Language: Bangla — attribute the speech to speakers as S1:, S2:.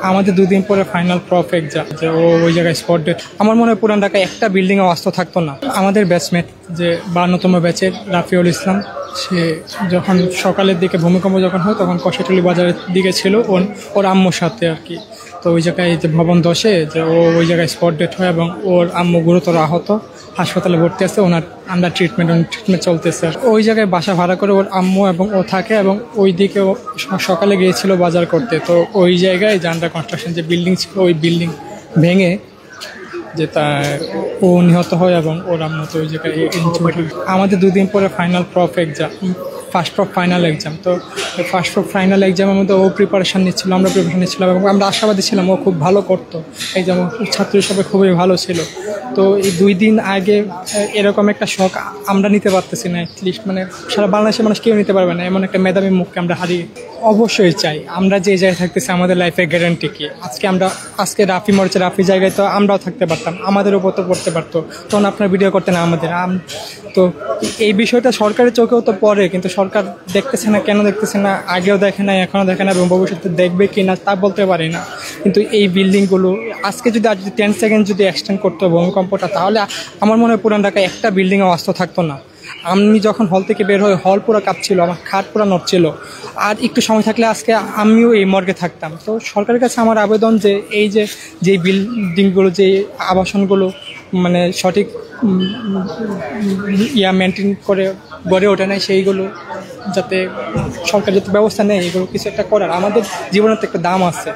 S1: আমাদের 2 দিন পরে ফাইনাল প্রফ এক্সাম, যে ওই জায়গায় স্পট ডেট। আমার মনে হয় পুরান ঢাকায় একটা বিল্ডিংও অস্ত থাকতো না। আমাদের ব্যাচমেট যে 52তম ব্যাচের রাফিউল ইসলাম, সে যখন সকালের দিকে ভূমিকম্প যখন হয় তখন কষাটুলি বাজারের দিকে ছিল ওর আম্মুর সাথে আর কি। তো ওই জায়গায় যে ভবন 10-এ যে ওই জায়গায় স্পট ডেট হয় এবং ওর আম্মু গুরুতর আহত, হাসপাতালে ভর্তি আছে, ওনার আন্ডার ট্রিটমেন্ট চলতেছে। ওই জায়গায় বাসা ভাড়া করে ওর আম্মু এবং ও থাকে, এবং ওই দিকে সকালে গিয়েছিল বাজার করতে। তো ওই জায়গায় যে আন্ডার কনস্ট্রাকশন যে বিল্ডিং ছিল, ওই বিল্ডিং ভেঙে যে ও নিহত হয় এবং ওর আম্মু তো ওই জায়গায়। আমাদের 2 দিন পরে final proof exam, first proof final exam. তো ফার্স্ট প্রফ ফাইনাল এক্সামের মধ্যে ও প্রিপারেশান নিচ্ছিল, আমরা প্রিপারেশান নিচ্ছিলাম, এবং আমরা আশাবাদী ছিলাম ও খুব ভালো করতো। এক্সাম ছাত্র হিসাবে খুবই ভালো ছিল। তো এই 2 দিন আগে এরকম একটা শখ আমরা নিতে পারতেছি না, অ্যাটলিস্ট মানে সারা বাংলাদেশের মানুষ কেউ নিতে পারবে না, এমন একটা মেধাবী মুখকে আমরা হারিয়ে। অবশ্যই চাই, আমরা যে জায়গায় থাকতেছি আমাদের লাইফে গ্যারান্টি কি। আজকে রাফি মরেছে, রাফি জায়গায় তো আমরাও থাকতে পারতাম, আমাদের উপর তো পড়তে পারতো, তখন আপনার ভিডিও করতে না আমাদের। তো এই বিষয়টা সরকারের চোখেও তো পড়ে, কিন্তু সরকার দেখতেছে না। কেন দেখতেছে না? আগেও দেখে না, এখনও দেখে না, এবং ভবিষ্যতে দেখবে কি না তা বলতে পারি না। কিন্তু এই বিল্ডিংগুলো আজকে যদি 10 সেকেন্ড যদি এক্সটেন্ড করতো ভূমিকম্পটা, তাহলে আমার মনে হয় পুরান ঢাকায় একটা বিল্ডিংও অস্ত থাকতো না। আমি যখন হল থেকে বের হই, হল পুরো কাঁপছিল, আমার খাট পুরো নড়ছিল। আর একটু সময় থাকলে আজকে আমিও এই মর্গে থাকতাম। তো সরকারের কাছে আমার আবেদন যে এই যে বিল্ডিংগুলো, যে আবাসনগুলো মানে সঠিক মেনটেন করে গড়ে ওঠে না, সেইগুলো যাতে সরকার যাতে ব্যবস্থা নেয়, এগুলো কিছু একটা করার। আমাদের জীবনের তো একটা দাম আছে।